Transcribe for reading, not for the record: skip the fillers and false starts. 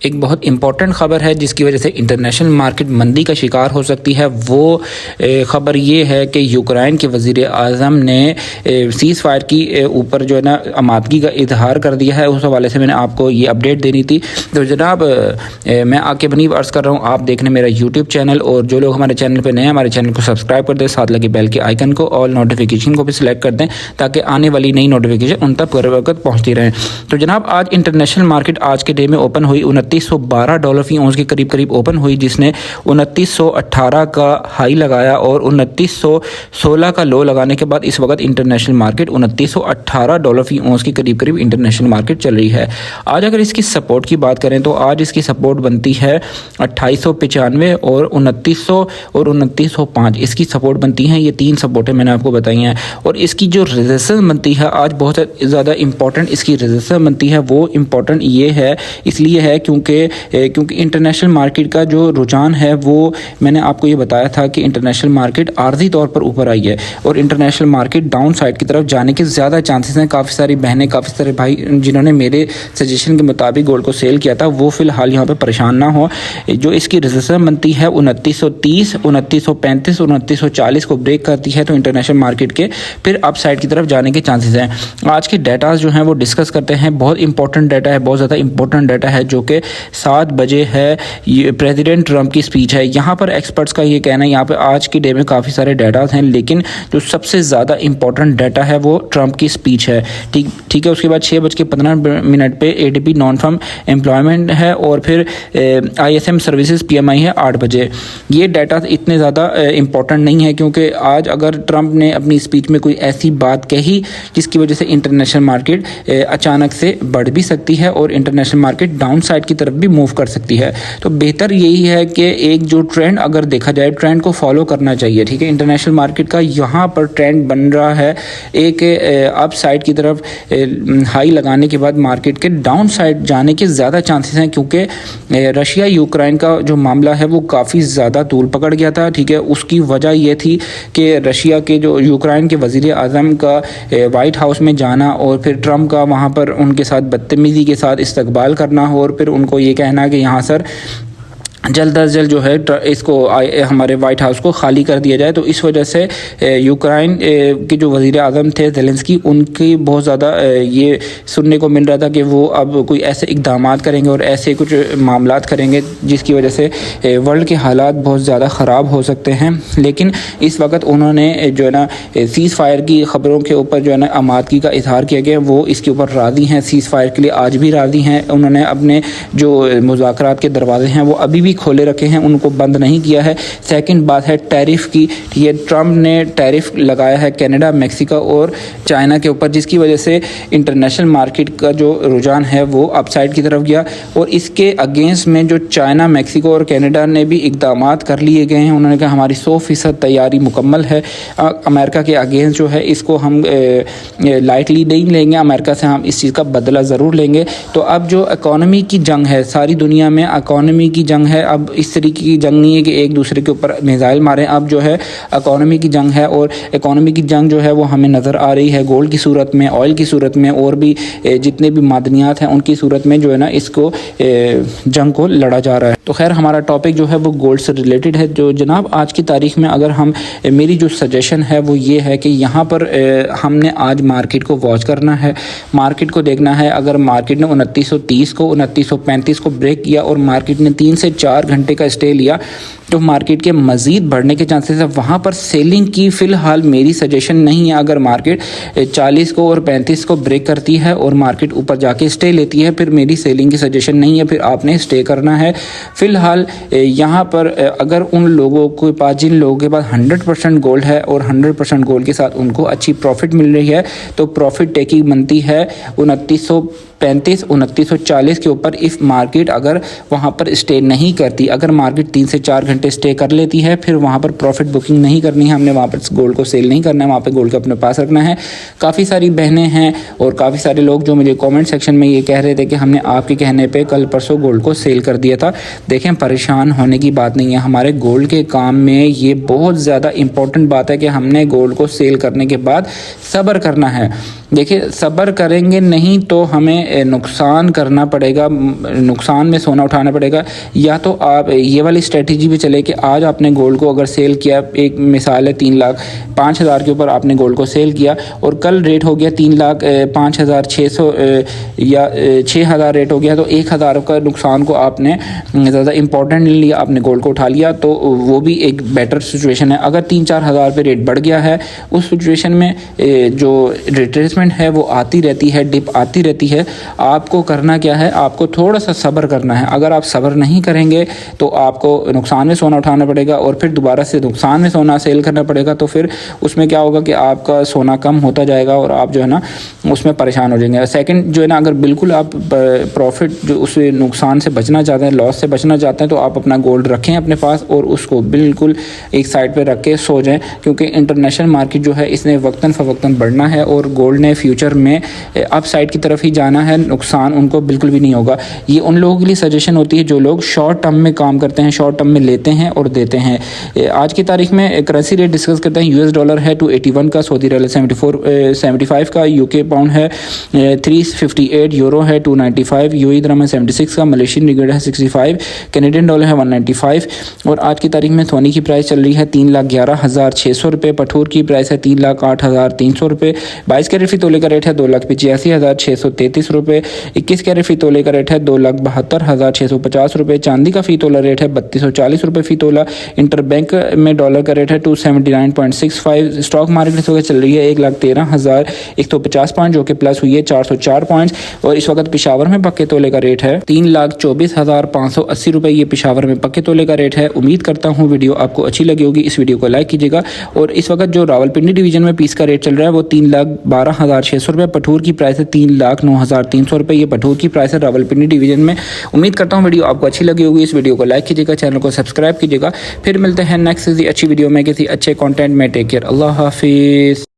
एक बहुत इंपॉर्टेंट ख़बर है जिसकी वजह से इंटरनेशनल मार्केट मंदी का शिकार हो सकती है। वो ख़बर ये है कि यूक्रेन के वज़ीर आज़म ने सीज़ फायर की ऊपर जो है ना आमादगी का इजहार कर दिया है। उस हवाले से मैंने आपको ये अपडेट देनी थी। तो जनाब मैं आके बनी अर्ज़ कर रहा हूँ, आप देखने मेरा यूट्यूब चैनल, और जो लोग हमारे चैनल पर नए हैं हमारे चैनल को सब्सक्राइब कर दें, साथ लगे बेल के आइकन को ऑल नोटिफिकेशन को भी सिलेक्ट कर दें ताकि आने वाली नई नोटिफिकेशन उन तक बर वक्त पहुँचती रहें। तो जनाब आज इंटरनेशनल मार्केट आज के डे में ओपन हुई $2912 फी औंस के करीब ओपन हुई, जिसने 2918 का हाई लगाया और 2916 का लो लगाने के बाद इस वक्त इंटरनेशनल मार्केट $2918 फी औंस के करीब इंटरनेशनल मार्केट चल रही है। आज अगर इसकी सपोर्ट की बात करें तो आज इसकी सपोर्ट बनती है 2895 और 2900 और 2905 इसकी सपोर्ट बनती हैं। ये तीन सपोर्टें मैंने आपको बताई हैं। और इसकी जो रेजिस्टेंस बनती है आज बहुत ज़्यादा इंपॉर्टेंट इसकी रेजिस्टेंस बनती है। वो इम्पोर्टेंट ये है इसलिए है क्योंकि इंटरनेशनल मार्केट का जो रुझान है वो मैंने आपको ये बताया था कि इंटरनेशनल मार्केट आर्जी तौर पर ऊपर आई है और इंटरनेशनल मार्केट डाउन साइड की तरफ जाने के ज़्यादा चांसेस हैं। काफ़ी सारी बहनें, काफ़ी सारे भाई जिन्होंने मेरे सजेशन के मुताबिक गोल्ड को सेल किया था वो फ़िलहाल यहाँ पे परेशान ना हो। जो इसकी रेजिस्टेंस बनती है 2930, 2935, 2940 को ब्रेक करती है तो इंटरनेशनल मार्केट के फिर अप साइड की तरफ जाने के चांसेस हैं। आज के डाटाज जो हैं वो डिस्कस करते हैं। बहुत इंपॉर्टेंट डाटा है, बहुत ज़्यादा इंपॉर्टेंट डाटा है जो कि 7 बजे है। ये प्रेसिडेंट ट्रंप की स्पीच है। यहाँ पर एक्सपर्ट्स का ये कहना है, यहाँ पे आज के डे में काफ़ी सारे डाटाज हैं लेकिन जो सबसे ज़्यादा इंपॉर्टेंट डाटा है वो ट्रंप की स्पीच है। ठीक है। उसके बाद 6:15 पे एडीपी नॉन फार्म एम्प्लॉयमेंट है और फिर आईएसएम सर्विसेज पीएमआई है 8 बजे। ये डाटा इतने ज़्यादा इंपॉर्टेंट नहीं है क्योंकि आज अगर ट्रंप ने अपनी स्पीच में कोई ऐसी बात कही जिसकी वजह से इंटरनेशनल मार्केट अचानक से बढ़ भी सकती है और इंटरनेशनल मार्केट डाउन साइड की तरफ भी मूव कर सकती है। तो बेहतर यही है कि एक जो ट्रेंड अगर देखा जाए ट्रेंड को फॉलो करना चाहिए। ठीक है। इंटरनेशनल मार्केट का यहाँ पर ट्रेंड बन रहा है एक अप साइड की तरफ हाई लगाने के बाद मार्केट के डाउन साइड जाने के ज़्यादा चांसेस हैं क्योंकि रशिया यूक्रेन का जो मामला है वो काफ़ी ज़्यादा तूल पकड़ गया था। ठीक है। उसकी वजह ये थी कि रशिया के जो यूक्रेन के वज़ीर आज़म का वाइट हाउस में जाना और फिर ट्रंप का वहाँ पर उनके साथ बदतमीज़ी के साथ इस्तकबाल करना हो और फिर उनको ये कहना कि यहाँ सर जल्द अज जल्द जो है इसको हमारे वाइट हाउस को खाली कर दिया जाए। तो इस वजह से यूक्रेन के जो वज़ीर आज़म थे ज़ेलेंस्की, उनकी बहुत ज़्यादा ये सुनने को मिल रहा था कि वो अब कोई ऐसे इक़दामात करेंगे और ऐसे कुछ मामलात करेंगे जिसकी वजह से वर्ल्ड के हालात बहुत ज़्यादा ख़राब हो सकते हैं। लेकिन इस वक्त उन्होंने जो है ना सीज़ फायर की ख़बरों के ऊपर जो है ना आमादगी का इजहार किया गया, वो इसके ऊपर राज़ी हैं। सीज़ फायर के लिए आज भी राज़ी हैं। उन्होंने अपने जो मुज़ाकरात के दरवाजे हैं वो अभी भी खोले रखे हैं, उनको बंद नहीं किया है। सेकंड बात है टैरिफ की। ये ट्रंप ने टैरिफ लगाया है कनाडा, मेक्सिको और चाइना के ऊपर जिसकी वजह से इंटरनेशनल मार्केट का जो रुझान है वो अपसाइड की तरफ गया। और इसके अगेंस्ट में जो चाइना, मेक्सिको और कनाडा ने भी इक़दामात कर लिए गए हैं। उन्होंने कहा हमारी 100% तैयारी मुकम्मल है। अमेरिका के अगेंस्ट जो है इसको हम लाइटली नहीं लेंगे, अमेरिका से हम इस चीज़ का बदला ज़रूर लेंगे। तो अब जो इकॉनमी की जंग है, सारी दुनिया में इकॉनमी की जंग है। अब इस तरीके की जंग नहीं है कि एक दूसरे के ऊपर मिसाइल मारें। अब जो है इकॉनमी की जंग है और इकॉनमी की जंग जो है वो हमें नज़र आ रही है गोल्ड की सूरत में, ऑयल की सूरत में और भी जितने भी मादनियात हैं उनकी सूरत में जो है ना इसको जंग को लड़ा जा रहा है। तो खैर हमारा टॉपिक जो है वो गोल्ड से रिलेटेड है। जो जनाब आज की तारीख में अगर हम मेरी जो सजेशन है वो ये है कि यहाँ पर हमने आज मार्केट को वॉच करना है, मार्केट को देखना है। अगर मार्केट ने 2930 को, 2935 को ब्रेक किया और मार्केट ने 3 से 4 घंटे का स्टे लिया तो मार्केट के मज़ीद बढ़ने के चांसेस है। वहाँ पर सेलिंग की फ़िलहाल मेरी सजेशन नहीं है। अगर मार्केट 40 को और 35 को ब्रेक करती है और मार्केट ऊपर जाके स्टे लेती है फिर मेरी सेलिंग की सजेशन नहीं है, फिर आपने स्टे करना है। फ़िलहाल यहाँ पर अगर उन लोगों के पास, जिन लोगों के पास 100% गोल्ड है और 100% गोल्ड के साथ उनको अच्छी प्रॉफिट मिल रही है तो प्रॉफिट टेकिंग बनती है 2935, 2940 के ऊपर। इफ़ मार्केट अगर वहाँ पर स्टे नहीं करती, अगर मार्केट 3 से 4 घंटे स्टे कर लेती है फिर वहाँ पर प्रॉफिट बुकिंग नहीं करनी है, हमने वहाँ पर गोल्ड को सेल नहीं करना है, वहाँ पर गोल्ड को अपने पास रखना है। काफ़ी सारी बहनें हैं और काफ़ी सारे लोग जो मुझे कमेंट सेक्शन में ये कह रहे थे कि हमने आपके कहने पे कल परसों गोल्ड को सेल कर दिया था। देखें, परेशान होने की बात नहीं है। हमारे गोल्ड के काम में ये बहुत ज़्यादा इंपॉर्टेंट बात है कि हमने गोल्ड को सेल करने के बाद सब्र करना है। देखिए सब्र करेंगे नहीं तो हमें नुकसान करना पड़ेगा, नुकसान में सोना उठाना पड़ेगा। या तो आप ये वाली स्ट्रेटजी भी चले कि आज आपने गोल्ड को अगर सेल किया, एक मिसाल है 3,05,000 के ऊपर आपने गोल्ड को सेल किया और कल रेट हो गया 3,05,600 या 6,000 रेट हो गया, तो 1,000 का नुकसान को आपने ज़्यादा इंपॉर्टेंट नहीं लिया, आपने गोल्ड को उठा लिया, तो वो भी एक बेटर सिचुएशन है। अगर 3-4 हज़ार पे रेट बढ़ गया है, उस सिचुएशन में जो रिट्रेसमेंट है वो आती रहती है, डिप आती रहती है। आपको करना क्या है, आपको थोड़ा सा सब्र करना है। अगर आप सब्र नहीं करेंगे तो आपको नुकसान में सोना उठाना पड़ेगा और फिर दोबारा से नुकसान में सोना सेल करना पड़ेगा। तो फिर उसमें क्या होगा कि आपका सोना कम होता जाएगा और आप जो है ना उसमें परेशान हो जाएंगे। सेकंड जो है ना, अगर बिल्कुल आप प्रॉफिट जो उस नुकसान से बचना चाहते हैं, लॉस से बचना चाहते हैं, तो आप अपना गोल्ड रखें अपने पास और उसको बिल्कुल एक साइड पे रख के सो जाएं, क्योंकि इंटरनेशनल मार्केट जो है इसने वक्तन फ़वक्तन बढ़ना है और गोल्ड ने फ्यूचर में अप साइड की तरफ ही जाना है, नुकसान उनको बिल्कुल भी नहीं होगा। ये उन लोगों के लिए सजेशन होती है जो लोग शॉर्ट टर्म में काम करते हैं, शॉर्ट टर्म में लेते हैं और देते हैं। आज की तारीख में करेंसी रेट डिस्कस करते हैं। US डॉलर है 281 का, सऊदी रियाल 75 का, UK पाउंड है 358, यूरो है 295, UAE दिरहम है 76 का, मलेशियन रिंगिट है 65, कैनेडियन डॉलर है 195। और आज की तारीख में सोने की प्राइस चल रही है 3,11,600 रुपये, पठूर की प्राइस है 3,08,300 रुपये, 22 कैरेट फी तोले का रेट है 2,85,633 रुपये, 21 कैरेट फी तोले का रेट है 2,72,650 रुपये, चांदी का फी तोला रेट है 3,240 रुपये फी तोला, इंटर बैंक में डॉलर का रेट है 279.65, स्टॉक मार्केट इस वक्त चल रही है 1,13,150 पॉइंट जो कि प्लस हुई है 404 पॉइंट्स। और इस वक्त पिशावर में पक्के तोले का रेट है 3,24,580 रुपये, ये पिशावर में पक्के तोले का रेट है। उम्मीद करता हूँ वीडियो आपको अच्छी लगी होगी, इस वीडियो को लाइक कीजिएगा। और इस वक्त जो रावलपिंडी डिवीजन में पीस का रेट चल रहा है वो 3,12,600 रुपये, पठूर की प्राइस है 3,09,300 रुपये, ये पठूर की प्राइस है रावलपिंडी डिवीजन में। उम्मीद करता हूँ वीडियो आपको अच्छी लगी होगी, इस वीडियो को लाइक कीजिएगा, चैनल को सब्सक्राइब कीजिएगा। फिर मिलते हैं नेक्स्ट किसी अच्छी वीडियो में किसी अच्छे कंटेंट में। टेक केयर, अल्लाह हाफिज़।